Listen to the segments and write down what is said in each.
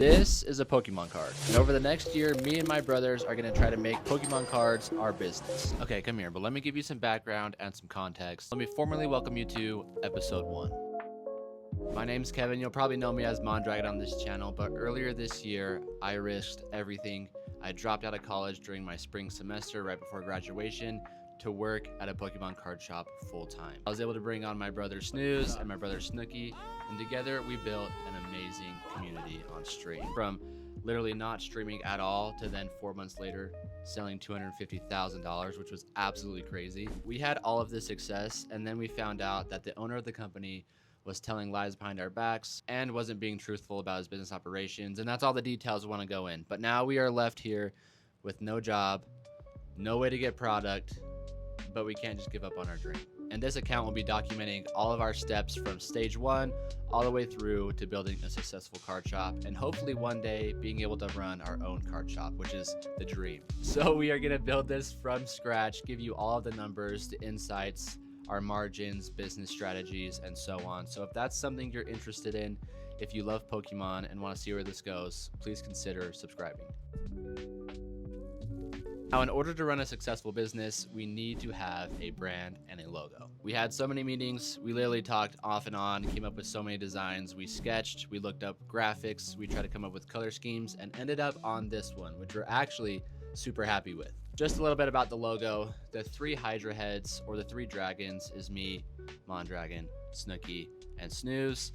This is a Pokemon card, and over the next year, me and my brothers are going to try to make Pokemon cards our business. Okay, come here, but let me give you some background and some context. Let me formally welcome you to episode 1. My name's Kevin. You'll probably know me as Mondragon on this channel, but earlier this year, I risked everything. I dropped out of college during my spring semester right before graduation to work at a Pokemon card shop full-time. I was able to bring on my brother Snooze and my brother Snooki, and together we built an amazing community on stream. From literally not streaming at all to then 4 months later selling $250,000, which was absolutely crazy. We had all of this success, and then we found out that the owner of the company was telling lies behind our backs and wasn't being truthful about his business operations, and that's all the details we want to go in. But now we are left here with no job, no way to get product, but we can't just give up on our dream. And this account will be documenting all of our steps from stage 1 all the way through to building a successful card shop, and hopefully one day being able to run our own card shop, which is the dream. So we are going to build this from scratch, give you all of the numbers, the insights, our margins, business strategies, and so on. So if that's something you're interested in, if you love Pokemon and want to see where this goes, please consider subscribing. Now, in order to run a successful business, we need to have a brand and a logo. We had so many meetings, we literally talked off and on, came up with so many designs, we sketched, we looked up graphics, we tried to come up with color schemes, and ended up on this one, which we're actually super happy with. Just a little bit about the logo. The 3 Hydra heads, or the 3 dragons, is me, Mondragon, Snooki, and Snooze.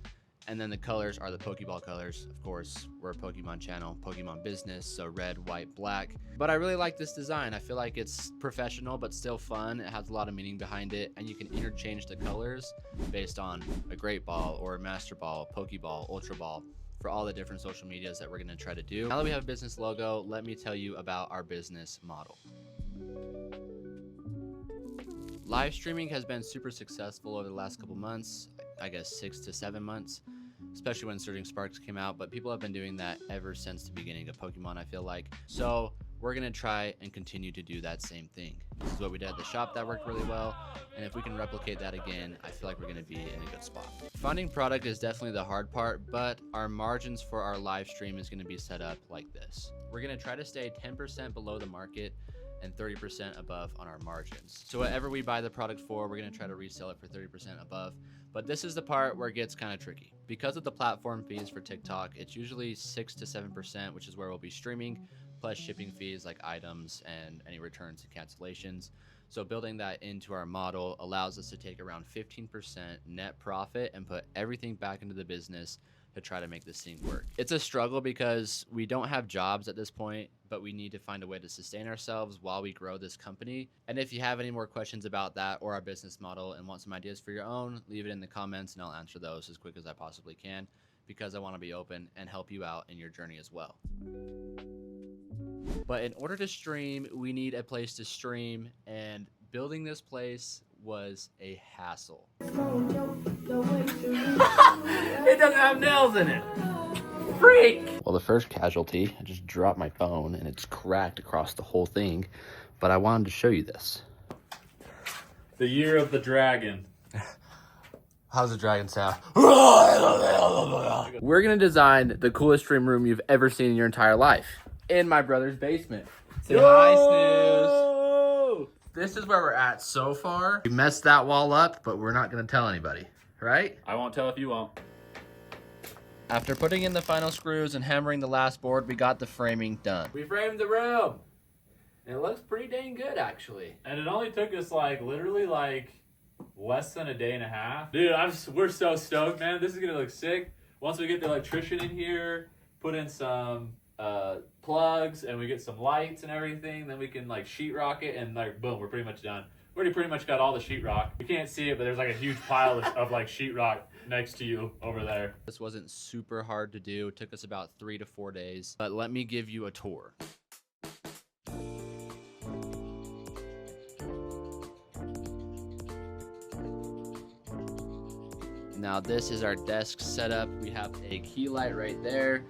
And then the colors are the Pokeball colors. Of course, we're a Pokemon channel, Pokemon business, so red, white, black. But I really like this design. I feel like it's professional, but still fun. It has a lot of meaning behind it, and you can interchange the colors based on a Great Ball or a Master Ball, Pokeball, Ultra Ball, for all the different social medias that we're gonna try to do. Now that we have a business logo, let me tell you about our business model. Live streaming has been super successful over the last couple months, I guess 6 to 7 months, especially when Surging Sparks came out, but people have been doing that ever since the beginning of Pokemon, I feel like. So we're gonna try and continue to do that same thing. This is what we did at the shop that worked really well, and if we can replicate that again, I feel like we're gonna be in a good spot. Finding product is definitely the hard part, but our margins for our live stream is gonna be set up like this. We're gonna try to stay 10% below the market and 30% above on our margins. So whatever we buy the product for, we're gonna try to resell it for 30% above. But this is the part where it gets kind of tricky. Because of the platform fees for TikTok, it's usually 6 to 7%, which is where we'll be streaming, plus shipping fees like items and any returns and cancellations. So building that into our model allows us to take around 15% net profit and put everything back into the business to try to make this thing work. It's a struggle because we don't have jobs at this point, but we need to find a way to sustain ourselves while we grow this company. And if you have any more questions about that or our business model and want some ideas for your own, leave it in the comments and I'll answer those as quick as I possibly can, because I want to be open and help you out in your journey as well. But in order to stream, we need a place to stream, and building this place was a hassle. It doesn't have nails in it. Freak! Well, the first casualty, I just dropped my phone and it's cracked across the whole thing, but I wanted to show you this. The year of the dragon. How's the dragon sound? We're gonna design the coolest stream room you've ever seen in your entire life. In my brother's basement. Say hi, Snooze. This is where we're at so far. We messed that wall up, but we're not gonna tell anybody, right? I won't tell if you won't. After putting in the final screws and hammering the last board, we got the framing done. We framed the room. It looks pretty dang good, actually. And it only took us literally less than a day and a half. Dude, we're so stoked, man. This is gonna look sick. Once we get the electrician in here, put in some plugs, and we get some lights and everything, then we can sheetrock it, and boom, we're pretty much done. We already pretty much got all the sheetrock. You can't see it, but there's a huge pile of sheetrock next to you over there. This wasn't super hard to do. It took us about 3 to 4 days, but let me give you a tour. Now this is our desk setup. We have a key light right there.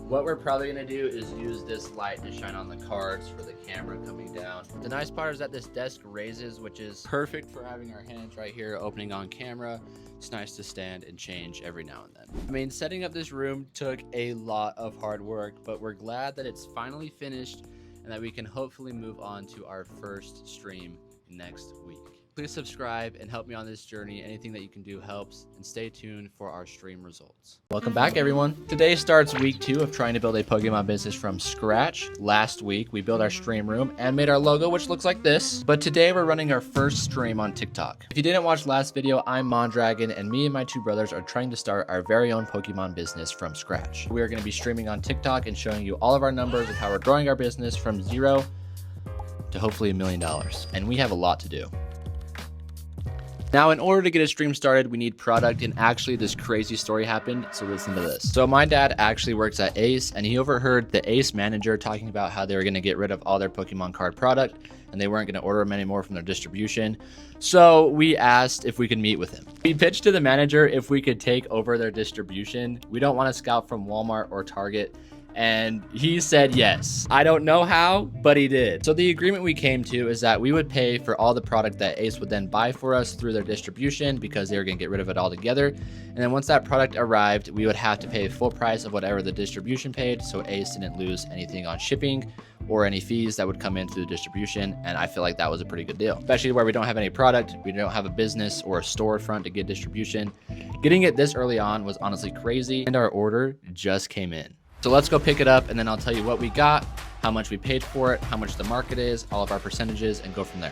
What we're probably gonna do is use this light to shine on the cards for the camera coming down. The nice part is that this desk raises, which is perfect for having our hands right here opening on camera. It's nice to stand and change every now and then. I mean, setting up this room took a lot of hard work, but we're glad that it's finally finished and that we can hopefully move on to our first stream next week. Please subscribe and help me on this journey. Anything that you can do helps, and stay tuned for our stream results. Welcome back, everyone. Today starts week 2 of trying to build a Pokemon business from scratch. Last week, we built our stream room and made our logo, which looks like this. But today we're running our first stream on TikTok. If you didn't watch last video, I'm Mondragon, and me and my 2 brothers are trying to start our very own Pokemon business from scratch. We are going to be streaming on TikTok and showing you all of our numbers of how we're growing our business from 0 to hopefully $1 million. And we have a lot to do. Now, in order to get a stream started, we need product, and actually this crazy story happened, so listen to this. So my dad actually works at Ace, and he overheard the Ace manager talking about how they were going to get rid of all their Pokemon card product, and they weren't going to order them anymore from their distribution. So we asked if we could meet with him. We pitched to the manager if we could take over their distribution. We don't want to scout from Walmart or Target. And he said yes. I don't know how, but he did. So the agreement we came to is that we would pay for all the product that Ace would then buy for us through their distribution, because they were gonna get rid of it all together. And then once that product arrived, we would have to pay full price of whatever the distribution paid, so Ace didn't lose anything on shipping or any fees that would come in through the distribution. And I feel like that was a pretty good deal, especially where we don't have any product, we don't have a business or a storefront to get distribution. Getting it this early on was honestly crazy, and our order just came in. So let's go pick it up, and then I'll tell you what we got, how much we paid for it, how much the market is, all of our percentages, and go from there.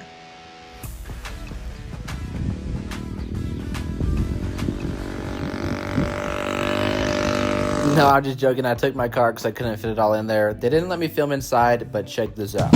No, I'm just joking. I took my car because I couldn't fit it all in there. They didn't let me film inside, but check this out.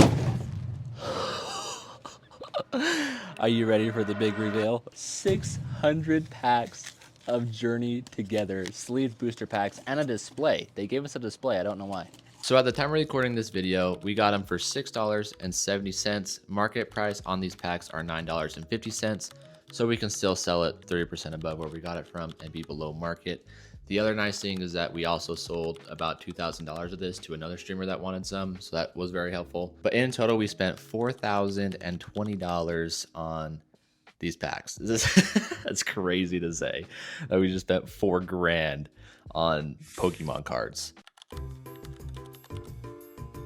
Are you ready for the big reveal? 600 packs of Journey Together sleeve booster packs and a display. They gave us a display. I don't know why. So at the time of recording this video, we got them for $6.70. Market price on these packs are $9.50. So we can still sell it 30% above where we got it from and be below market. The other nice thing is that we also sold about $2,000 of this to another streamer that wanted some. So that was very helpful. But in total, we spent $4,020 on these packs. That's crazy to say that we just spent $4 grand on Pokemon cards.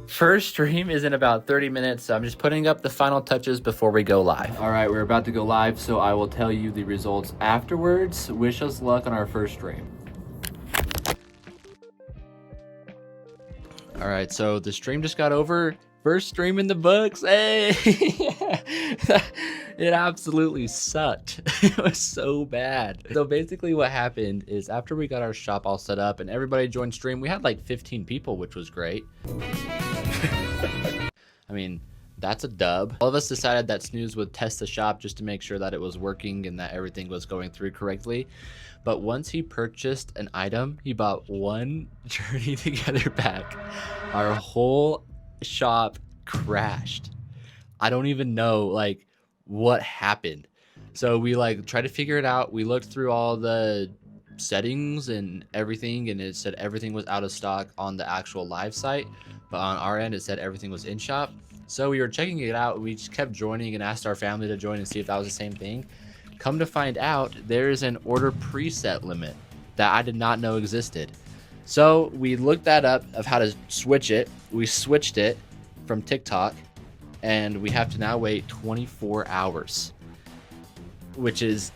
First stream is in about 30 minutes, so I'm just putting up the final touches before we go live. All right, we're about to go live, so I will tell you the results afterwards. Wish us luck on our first stream. All right, so the stream just got over. First stream in the books. Hey! It absolutely sucked. It was so bad. So basically what happened is after we got our shop all set up and everybody joined stream, we had like 15 people, which was great. I mean, that's a dub. All of us decided that Snooze would test the shop just to make sure that it was working and that everything was going through correctly. But once he purchased an item, he bought one Journey Together pack. Our whole shop crashed. I don't even know like what happened. So we like tried to figure it out. We looked through all the settings and everything, and it said everything was out of stock on the actual live site, but on our end it said everything was in shop. So we were checking it out. We just kept joining and asked our family to join and see if that was the same thing. Come to find out, there is an order preset limit that I did not know existed. So we looked that up of how to switch it. We switched it from TikTok, and we have to now wait 24 hours, which is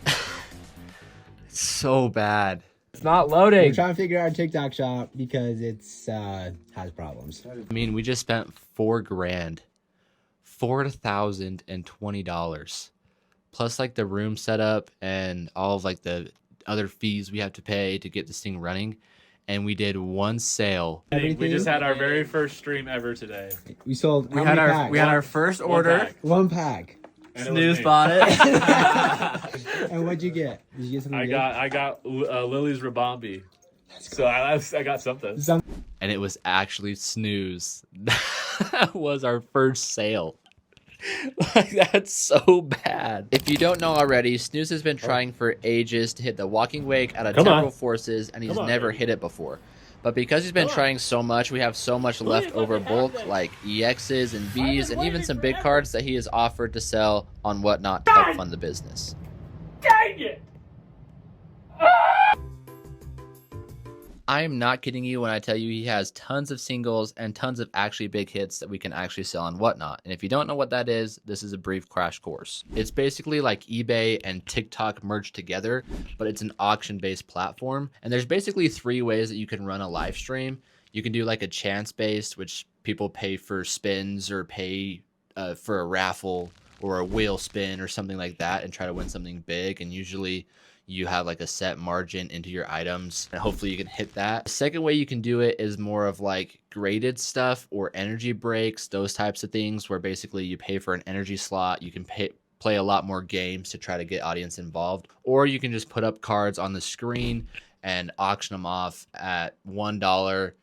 so bad. It's not loading. We're trying to figure out TikTok shop because it's has problems. I mean, we just spent $4 grand, $4,020, plus like the room setup and all of like the other fees we have to pay to get this thing running. And we did one sale. Everything? We just had our very first stream ever today. We sold. We had our first order. One pack. Snooze bought it. And what'd you get? Did you get something? I got Lily's Rabombi. So I got something. And it was actually Snooze. That was our first sale. Like, that's so bad. If you don't know already, Snooze has been trying for ages to hit the walking wake out of Temporal Forces, and he's never hit it before. But because he's been trying so much, we have so much leftover bulk, like EXs and Vs, and even some big cards that he has offered to sell on Whatnot to help fund the business. Dang it! I am not kidding you when I tell you he has tons of singles and tons of actually big hits that we can actually sell on Whatnot. And if you don't know what that is, this is a brief crash course. It's basically like eBay and TikTok merged together, but it's an auction-based platform. And there's basically 3 ways that you can run a live stream. You can do like a chance-based, which people pay for spins or pay for a raffle or a wheel spin or something like that and try to win something big. And usually you have like a set margin into your items and hopefully you can hit that. The second way you can do it is more of like graded stuff or energy breaks, those types of things where basically you pay for an energy slot. You can play a lot more games to try to get audience involved, or you can just put up cards on the screen and auction them off at $1,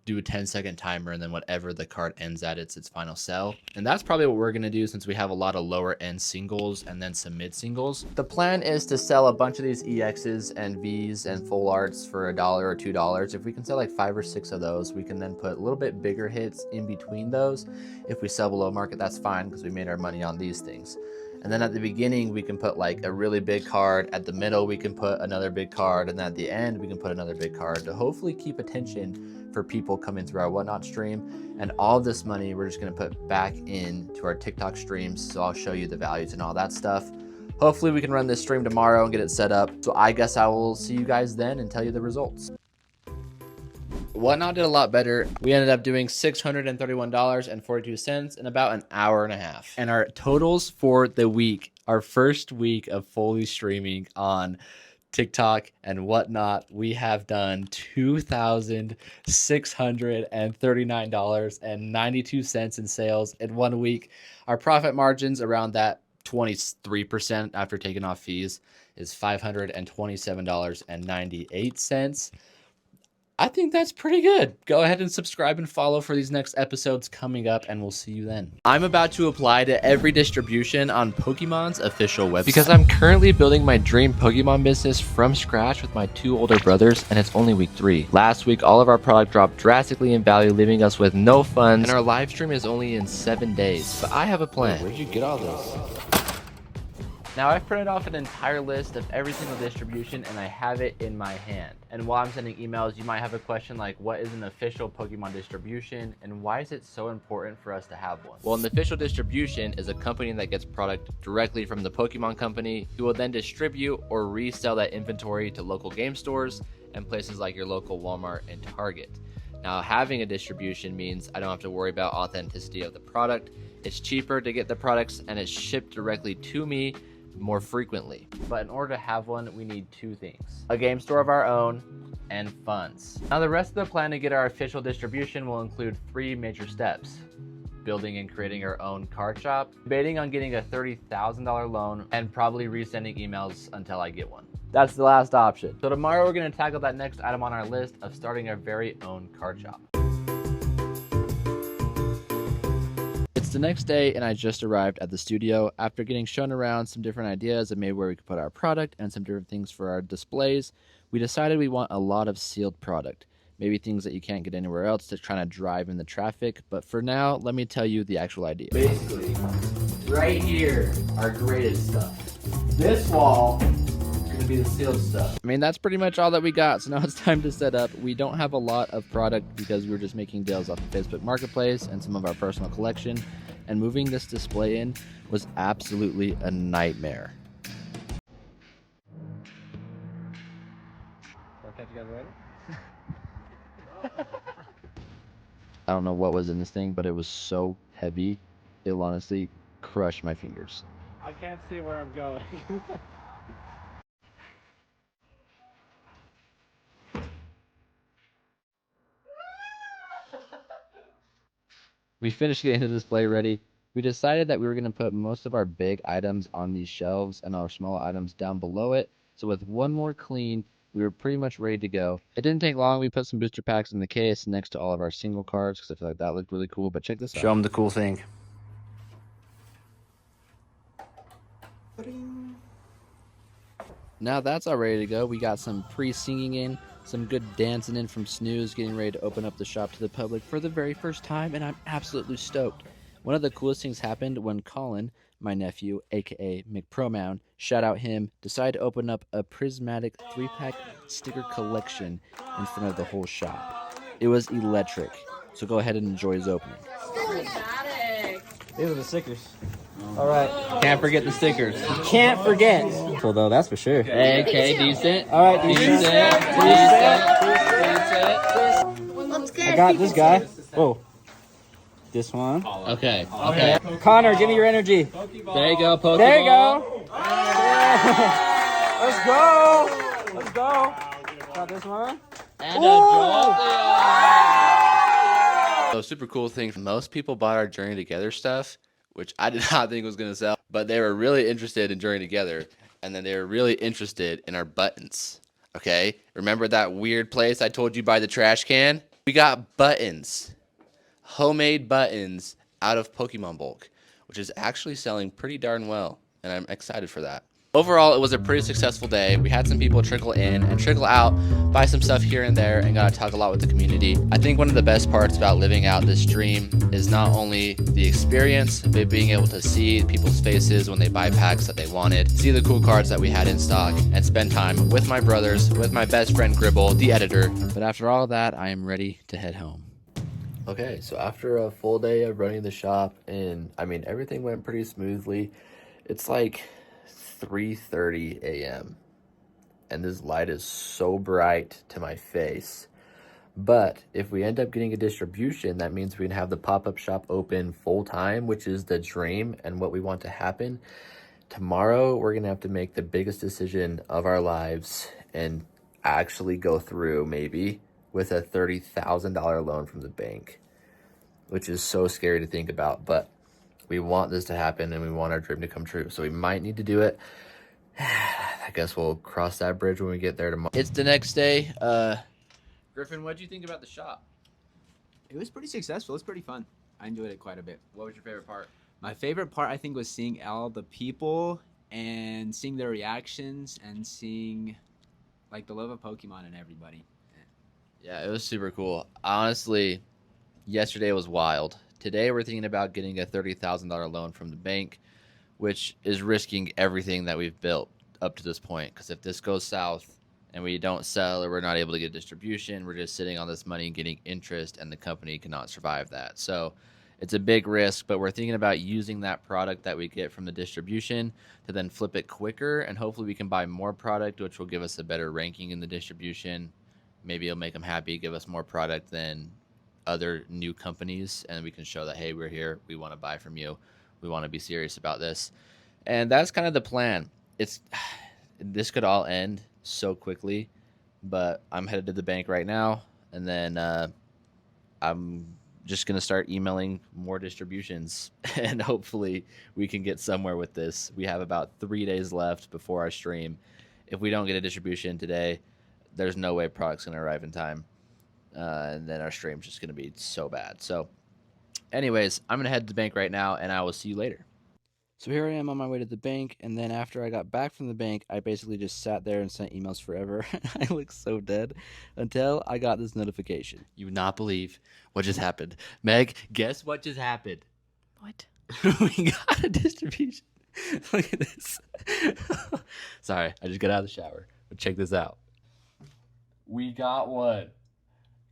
do a 10-second timer, and then whatever the card ends at, it's its final sell. And that's probably what we're gonna do since we have a lot of lower end singles and then some mid singles. The plan is to sell a bunch of these EXs and Vs and full arts for $1 or $2. If we can sell like 5 or 6 of those, we can then put a little bit bigger hits in between those. If we sell below market, that's fine because we made our money on these things. And then at the beginning, we can put like a really big card. At the middle, we can put another big card. And then at the end, we can put another big card to hopefully keep attention for people coming through our Whatnot stream. And all of this money, we're just gonna put back into our TikTok streams. So I'll show you the values and all that stuff. Hopefully we can run this stream tomorrow and get it set up. So I guess I will see you guys then and tell you the results. Whatnot did a lot better. We ended up doing $631.42 in about an hour and a half. And our totals for the week, our first week of fully streaming on TikTok and Whatnot, we have done $2,639.92 in sales in 1 week. Our profit margins around that 23% after taking off fees is $527.98. I think that's pretty good. Go ahead and subscribe and follow for these next episodes coming up, and we'll see you then. I'm about to apply to every distribution on Pokemon's official website because I'm currently building my dream Pokemon business from scratch with my 2 older brothers, and it's only week 3. Last week, all of our product dropped drastically in value, leaving us with no funds, and our live stream is only in 7 days. But I have a plan. Where'd you get all this? Now I've printed off an entire list of every single distribution and I have it in my hand. And while I'm sending emails, you might have a question like, what is an official Pokemon distribution and why is it so important for us to have one? Well, an official distribution is a company that gets product directly from the Pokemon company who will then distribute or resell that inventory to local game stores and places like your local Walmart and Target. Now, having a distribution means I don't have to worry about authenticity of the product. It's cheaper to get the products and it's shipped directly to me more frequently. But in order to have one, we need 2 things: a game store of our own and funds. Now the rest of the plan to get our official distribution will include 3 major steps: building and creating our own card shop, debating on getting a $30,000 loan, and probably resending emails until I get one. That's the last option. So tomorrow we're going to tackle that next item on our list of starting our very own card shop. It's the next day and I just arrived at the studio after getting shown around some different ideas of maybe where we could put our product and some different things for our displays. We decided we want a lot of sealed product, maybe things that you can't get anywhere else to try to drive in the traffic. But for now, let me tell you the actual idea. Basically, right here are graded stuff. This wall to be the sealed stuff. I mean, that's pretty much all that we got. So now it's time to set up. We don't have a lot of product because we were just making deals off of Facebook Marketplace and some of our personal collection. And moving this display in was absolutely a nightmare. I don't know what was in this thing, but it was so heavy, it'll honestly crush my fingers. I can't see where I'm going. We finished getting the display ready. We decided that we were going to put most of our big items on these shelves and our small items down below it. So with one more clean, we were pretty much ready to go. It didn't take long. We put some booster packs in the case next to all of our single cards because I feel like that looked really cool. But check this out. Show them the cool thing. Now that's all ready to go. We got some pre-singing in, Some good dancing in from Snooze, getting ready to open up the shop to the public for the very first time, and I'm absolutely stoked. One of the coolest things happened when Colin, my nephew, aka McPromound, shout out him, decided to open up a prismatic 3-pack sticker collection in front of the whole shop. It was electric, so go ahead and enjoy his opening. These are the stickers. All right. Can't forget the stickers. Can't forget. Well, though, that's for sure. Okay, decent. All right, decent. I got this guy. Whoa. This one. Okay. Connor, give me your energy. There you go, Pokeball. There you go. Let's go. Let's go. Got this one. And a Jolteon. So super cool thing. Most people bought our Journey Together stuff, which I did not think was going to sell, but they were really interested in Journey Together, and then they were really interested in our buttons. Okay, remember that weird place I told you by the trash can? We got buttons, homemade buttons out of Pokemon bulk, which is actually selling pretty darn well, and I'm excited for that. Overall, it was a pretty successful day. We had some people trickle in and trickle out, buy some stuff here and there, and got to talk a lot with the community. I think one of the best parts about living out this dream is not only the experience, but being able to see people's faces when they buy packs that they wanted, see the cool cards that we had in stock, and spend time with my brothers, with my best friend Gribble, the editor. But after all that, I am ready to head home. Okay, so after a full day of running the shop, and I mean, everything went pretty smoothly. It's like 3:30 a.m. and this light is so bright to my face. But if we end up getting a distribution, that means we can have the pop-up shop open full time, which is the dream and what we want to happen. Tomorrow, we're gonna have to make the biggest decision of our lives and actually go through maybe with a $30,000 loan from the bank, which is so scary to think about, but we want this to happen and we want our dream to come true. So we might need to do it. I guess we'll cross that bridge when we get there tomorrow. It's the next day. Griffin, what did you think about the shop? It was pretty successful. It was pretty fun. I enjoyed it quite a bit. What was your favorite part? My favorite part, I think, was seeing all the people and seeing their reactions and seeing like the love of Pokemon in everybody. Yeah, it was super cool. Honestly, yesterday was wild. Today we're thinking about getting a $30,000 loan from the bank, which is risking everything that we've built up to this point. Because if this goes south and we don't sell or we're not able to get distribution, we're just sitting on this money and getting interest, and the company cannot survive that. So it's a big risk, but we're thinking about using that product that we get from the distribution to then flip it quicker, and hopefully we can buy more product, which will give us a better ranking in the distribution. Maybe it'll make them happy, give us more product than other new companies, and we can show that, hey, we're here, we want to buy from you, we want to be serious about this. And that's kind of the plan. This could all end so quickly, but I'm headed to the bank right now, and then I'm just gonna start emailing more distributions, and hopefully we can get somewhere with this. We have about 3 days left before our stream. If we don't get a distribution today, there's no way product's gonna arrive in time. And then our stream's just going to be so bad. So anyways, I'm going to head to the bank right now, and I will see you later. So here I am on my way to the bank, and then after I got back from the bank, I basically just sat there and sent emails forever. I look so dead until I got this notification. You would not believe what just happened. Meg, guess what just happened? What? We got a distribution. Look at this. Sorry, I just got out of the shower. But check this out. We got one.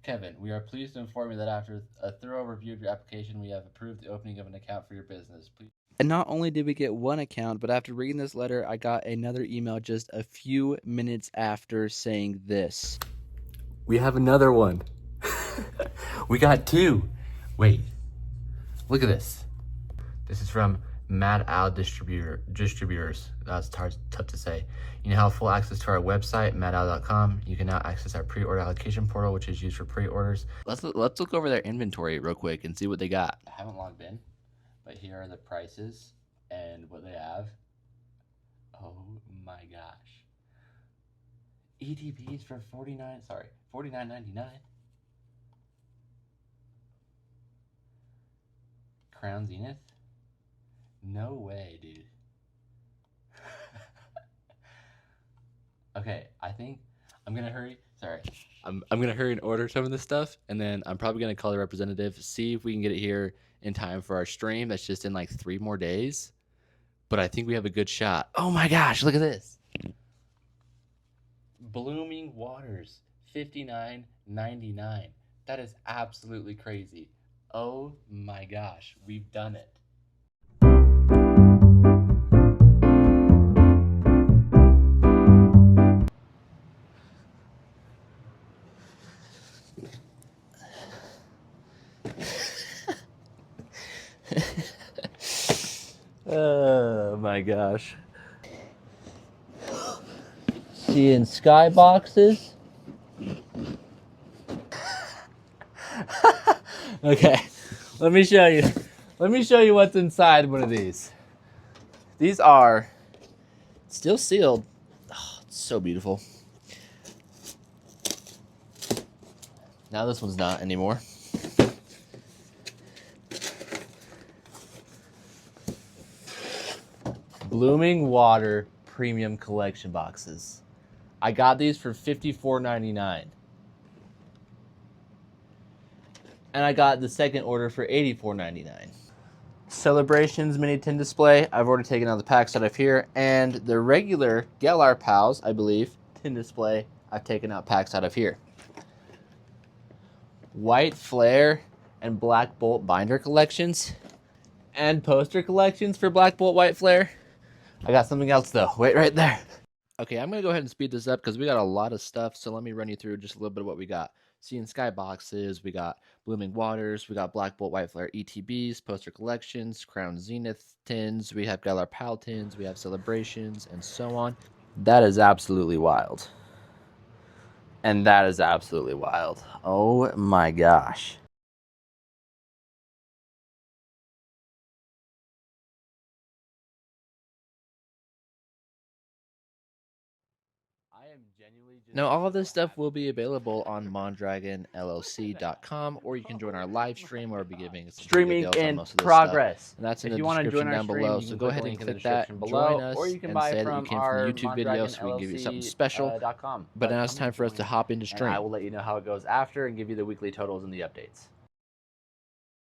Kevin, we are pleased to inform you that after a thorough review of your application, we have approved the opening of an account for your business. Please. And not only did we get one account, but after reading this letter, I got another email just a few minutes after saying this. We have another one. We got two. Wait, look at this. This is from Mad Owl Distributors. That's tough to say. You now have full access to our website, madowl.com. You can now access our pre-order allocation portal, which is used for pre-orders. Let's look over their inventory real quick and see what they got. I haven't logged in, but here are the prices and what they have. Oh my gosh. ETBs for $49.99. Crown Zenith? No way, dude. Okay, I think I'm gonna hurry Sorry. I'm gonna hurry and order some of this stuff, and then I'm probably gonna call the representative, see if we can get it here in time for our stream. That's just in like 3 more days, but I think we have a good shot. Oh my gosh, look at this! Blooming Waters, $59.99. That is absolutely crazy. Oh my gosh, we've done it. Oh my gosh. Seeing skyboxes. Okay, let me show you. Let me show you what's inside one of these. These are still sealed. Oh, it's so beautiful. Now this one's not anymore. Blooming Water Premium Collection boxes. I got these for $54.99. And I got the second order for $84.99. Celebrations mini tin display. I've already taken out the packs out of here. And the regular Galar Pals, I believe, tin display, I've taken out packs out of here. White Flare and Black Bolt binder collections. And poster collections for Black Bolt White Flare. I got something else though. Wait right there. Okay, I'm going to go ahead and speed this up because we got a lot of stuff. So let me run you through just a little bit of what we got. Seeing Sky boxes, we got Blooming Waters, we got Black Bolt White Flare ETBs, poster collections, Crown Zenith tins, we have Galar Pal tins, we have celebrations, and so on. That is absolutely wild. And that is absolutely wild. Oh my gosh. Now, all of this stuff will be available on mondragonllc.com, or you can join our live stream where we'll be giving some Streaming details on in most of this progress. stuff. And that's in If the you want to description join our down stream, below. you So can go click ahead the and link in the click that, description below, join us, or you can and buy say that you from came from our the YouTube video so we can give you something special. mondragonllc.com. But now it's time for us to hop into And stream. I will let you know how it goes after and give you the weekly totals and the updates.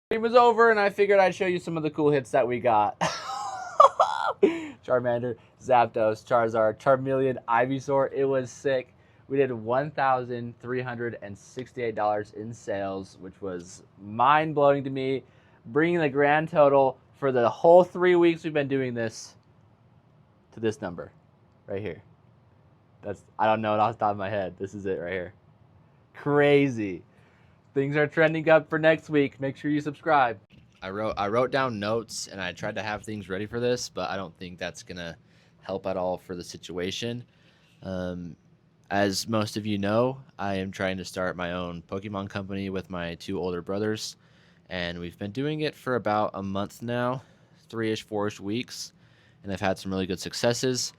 Stream was over, and I figured I'd show you some of the cool hits that we got. Charmander, Zapdos, Charizard, Charmeleon, Ivysaur. It was sick. We did $1,368 in sales, which was mind-blowing to me, bringing the grand total for the whole 3 weeks we've been doing this to this number right here. I don't know it off the top of my head. This is it right here. Crazy. Things are trending up for next week. Make sure you subscribe. I wrote down notes, and I tried to have things ready for this, but I don't think that's going to help at all for the situation. As most of you know, I am trying to start my own Pokemon company with my 2 older brothers, and we've been doing it for about a month now, 3-ish, 4-ish weeks, and I've had some really good successes,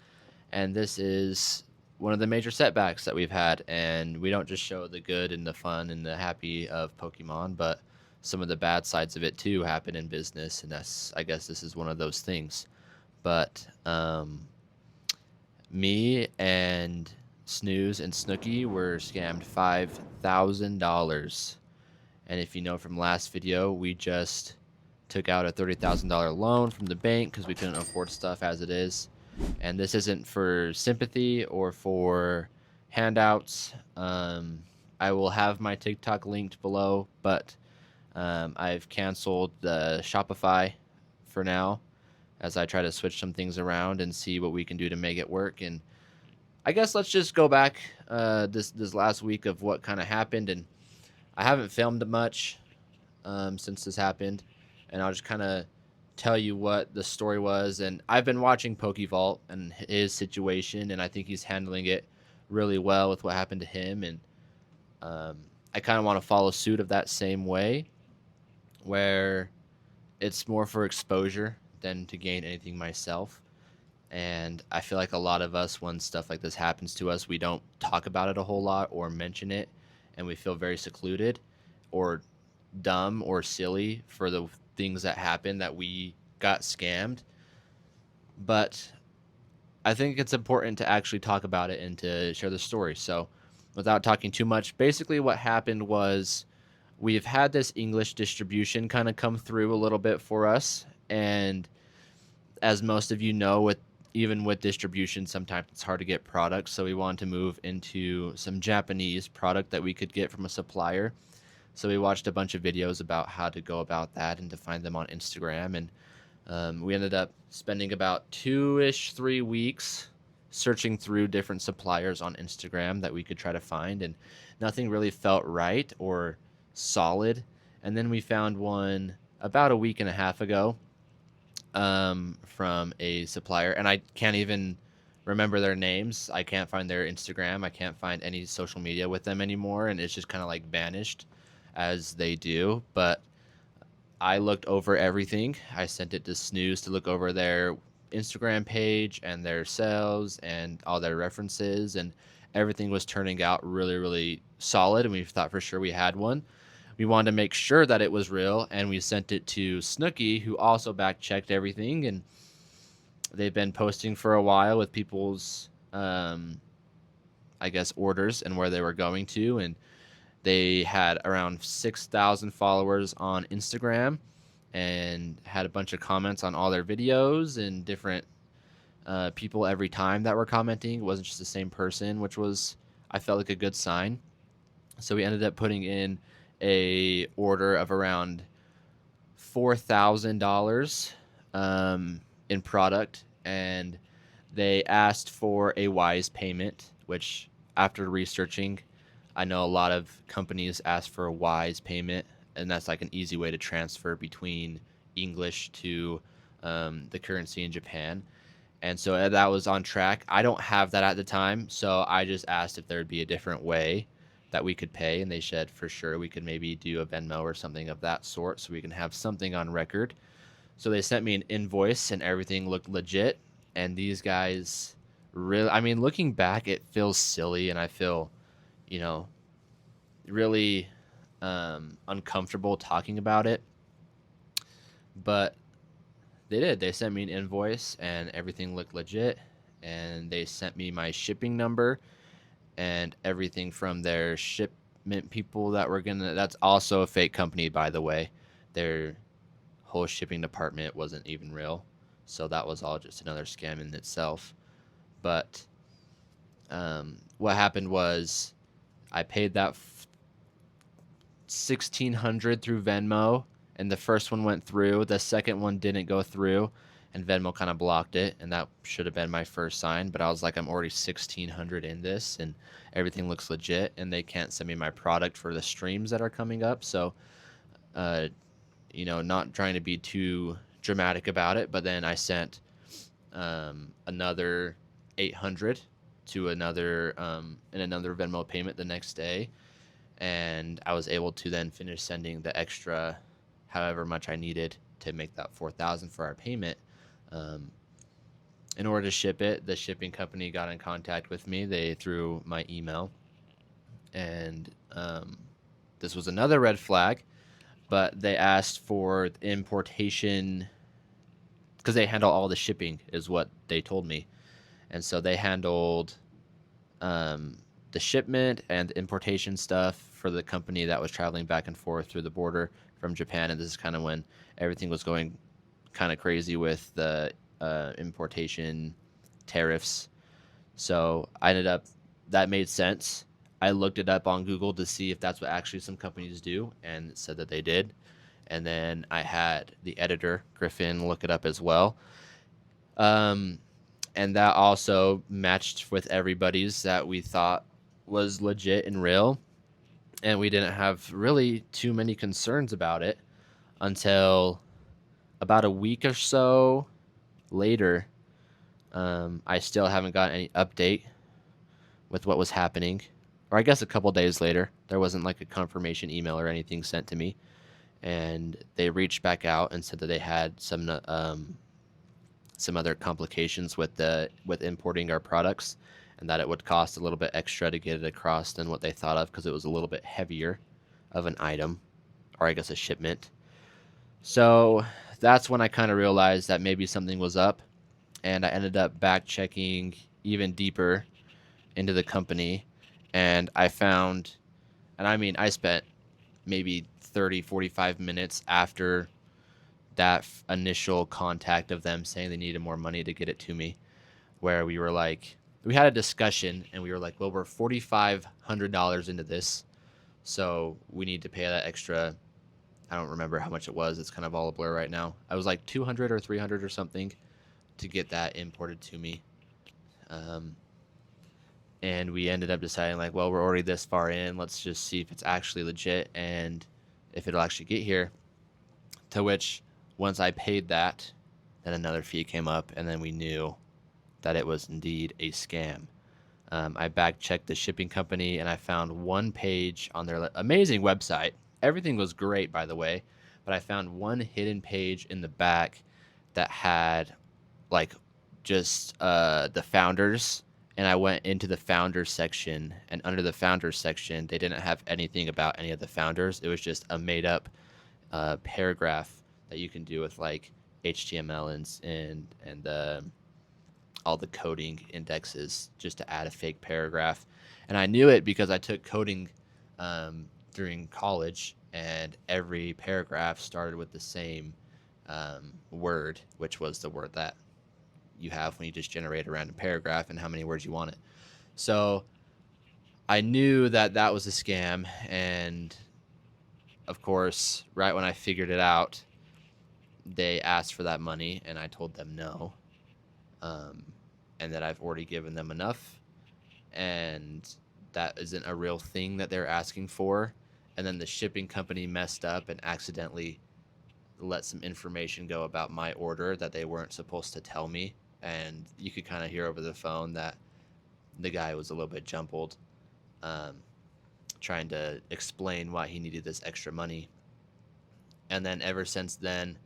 and this is one of the major setbacks that we've had, and we don't just show the good and the fun and the happy of Pokemon, but some of the bad sides of it too happen in business, and I guess this is one of those things. But me and Snooze and Snooky were scammed $5,000. And if you know from last video, we just took out a $30,000 loan from the bank because we couldn't afford stuff as it is. And this isn't for sympathy or for handouts. I will have my TikTok linked below, but I've canceled the Shopify for now as I try to switch some things around and see what we can do to make it work. And I guess let's just go back this last week of what kind of happened. And I haven't filmed much since this happened, and I'll just kind of tell you what the story was. And I've been watching PokeVault and his situation, and I think he's handling it really well with what happened to him. And I kind of want to follow suit of that same way, where it's more for exposure than to gain anything myself. And I feel like a lot of us, when stuff like this happens to us, we don't talk about it a whole lot or mention it, and we feel very secluded or dumb or silly for the things that happened that we got scammed. But I think it's important to actually talk about it and to share the story. So without talking too much, basically what happened was we've had this English distribution kind of come through a little bit for us. And as most of you know, even with distribution, sometimes it's hard to get products. So we wanted to move into some Japanese product that we could get from a supplier. So we watched a bunch of videos about how to go about that and to find them on Instagram. And we ended up spending about 3 weeks searching through different suppliers on Instagram that we could try to find. And nothing really felt right or solid. And then we found one about a week and a half ago from a supplier. And I can't even remember their names. I can't find their Instagram. I can't find any social media with them anymore. And it's just kind of like vanished as they do. But I looked over everything. I sent it to Snooze to look over their Instagram page and their sales and all their references, and everything was turning out really, really solid. And we thought for sure we had one. We wanted to make sure that it was real, and we sent it to Snooki, who also back checked everything. And they've been posting for a while with people's, I guess, orders and where they were going to. And they had around 6,000 followers on Instagram and had a bunch of comments on all their videos, and different people every time that were commenting. It wasn't just the same person, which was, I felt like, a good sign. So we ended up putting in a order of around $4,000 in product, and they asked for a Wise payment, which after researching, I know a lot of companies ask for a Wise payment, and that's like an easy way to transfer between English to the currency in Japan. And so that was on track. I don't have that at the time, so I just asked if there would be a different way that we could pay, and they said for sure we could maybe do a Venmo or something of that sort so we can have something on record. So they sent me an invoice, and everything looked legit. And these guys really, I mean, looking back, it feels silly, and I feel, really uncomfortable talking about it. But they did. They sent me an invoice, and everything looked legit. And they sent me my shipping number and everything from their shipment people that were that's also a fake company, by the way. Their whole shipping department wasn't even real. So that was all just another scam in itself. But what happened was I paid that $1,600 through Venmo, and the first one went through. The second one didn't go through, and Venmo kind of blocked it, and that should have been my first sign. But I was like, I'm already $1,600 in this, and everything looks legit, and they can't send me my product for the streams that are coming up. So, not trying to be too dramatic about it, but then I sent another $800 to another Venmo payment the next day, and I was able to then finish sending the extra, however much I needed to make that $4,000 for our payment. In order to ship it, the shipping company got in contact with me. Through my email, and this was another red flag, but they asked for importation because they handle all the shipping, is what they told me. And so they handled the shipment and importation stuff for the company that was traveling back and forth through the border from Japan. And this is kind of when everything was going kind of crazy with the importation tariffs. So that made sense. I looked it up on Google to see if that's what actually some companies do, and it said that they did. And then I had the editor, Griffin, look it up as well. And that also matched with everybody's that we thought was legit and real. And we didn't have really too many concerns about it until about a week or so later. I still haven't gotten any update with what was happening. Or I guess a couple days later, there wasn't like a confirmation email or anything sent to me. And they reached back out and said that they had some other complications with importing our products, and that it would cost a little bit extra to get it across than what they thought of, because it was a little bit heavier of an item, or I guess a shipment. So that's when I kind of realized that maybe something was up, and I ended up back checking even deeper into the company. and I found, and I mean, I spent maybe 30, 45 minutes after that initial contact of them saying they needed more money to get it to me, where we were like, we had a discussion and we were like, well, we're $4,500 into this, so we need to pay that extra. I don't remember how much it was. It's kind of all a blur right now. I was like 200 or 300 or something to get that imported to me. And we ended up deciding like, well, we're already this far in. Let's just see if it's actually legit and if it'll actually get here. To which, once I paid that, then another fee came up, and then we knew that it was indeed a scam. I back checked the shipping company, and I found one page on their amazing website. Everything was great, by the way, but I found one hidden page in the back that had like just the founders, and I went into the founders section, and under the founders section, they didn't have anything about any of the founders. It was just a made up paragraph that you can do with like HTML and all the coding indexes just to add a fake paragraph. And I knew it because I took coding during college, and every paragraph started with the same word, which was the word that you have when you just generate a random paragraph and how many words you want it. So I knew that that was a scam, and of course, right when I figured it out, they asked for that money, and I told them no, and that I've already given them enough, and that isn't a real thing that they're asking for. And then the shipping company messed up and accidentally let some information go about my order that they weren't supposed to tell me, and you could kind of hear over the phone that the guy was a little bit jumbled, trying to explain why he needed this extra money. And then ever since then,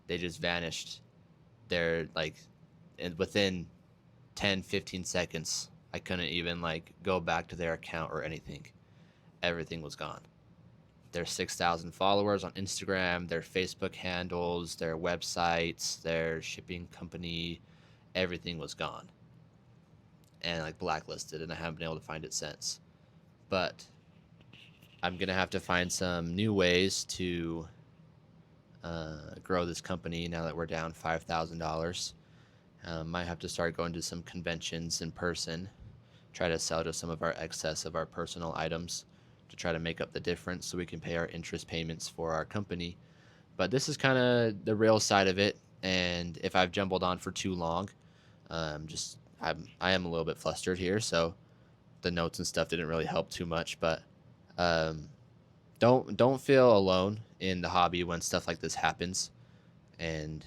they just vanished. They're like, and within 10, 15 seconds, I couldn't even like go back to their account or anything. Everything was gone. Their 6,000 followers on Instagram, their Facebook handles, their websites, their shipping company, everything was gone and like blacklisted, and I haven't been able to find it since. But I'm gonna have to find some new ways to grow this company now that we're down $5,000. Might have to start going to some conventions in person, try to sell to some of our excess of our personal items to try to make up the difference so we can pay our interest payments for our company. But this is kind of the real side of it, and if I've jumbled on for too long, I am a little bit flustered here, so the notes and stuff didn't really help too much. But don't feel alone in the hobby when stuff like this happens, and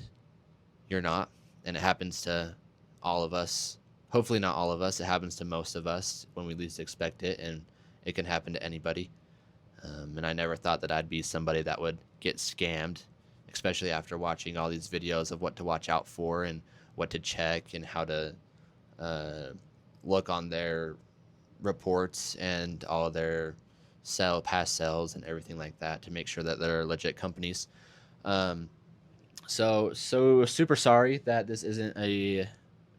you're not, and it happens to all of us. Hopefully not all of us. It happens to most of us when we least expect it, and it can happen to anybody. And I never thought that I'd be somebody that would get scammed, especially after watching all these videos of what to watch out for and what to check and how to look on their reports and all their past sales and everything like that to make sure that they're legit companies. So super sorry that this isn't a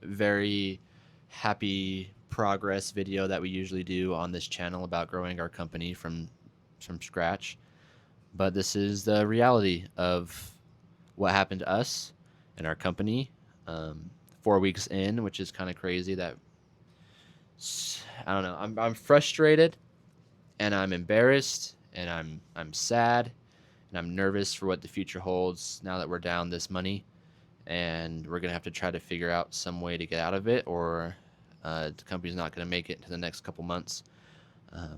very happy progress video that we usually do on this channel about growing our company from scratch, but this is the reality of what happened to us and our company 4 weeks in, which is kind of crazy. That I don't know, I'm frustrated and I'm embarrassed and I'm sad and I'm nervous for what the future holds now that we're down this money, and we're gonna have to try to figure out some way to get out of it, or the company's not going to make it into the next couple months.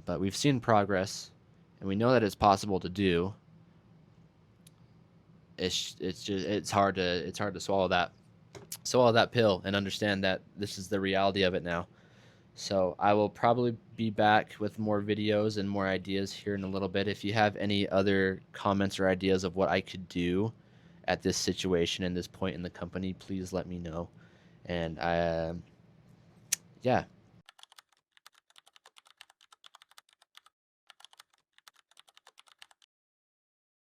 But we've seen progress, and we know that it's possible to do. It's hard to swallow that pill and understand that this is the reality of it now. So I will probably be back with more videos and more ideas here in a little bit. If you have any other comments or ideas of what I could do at this situation and this point in the company, please let me know. And yeah,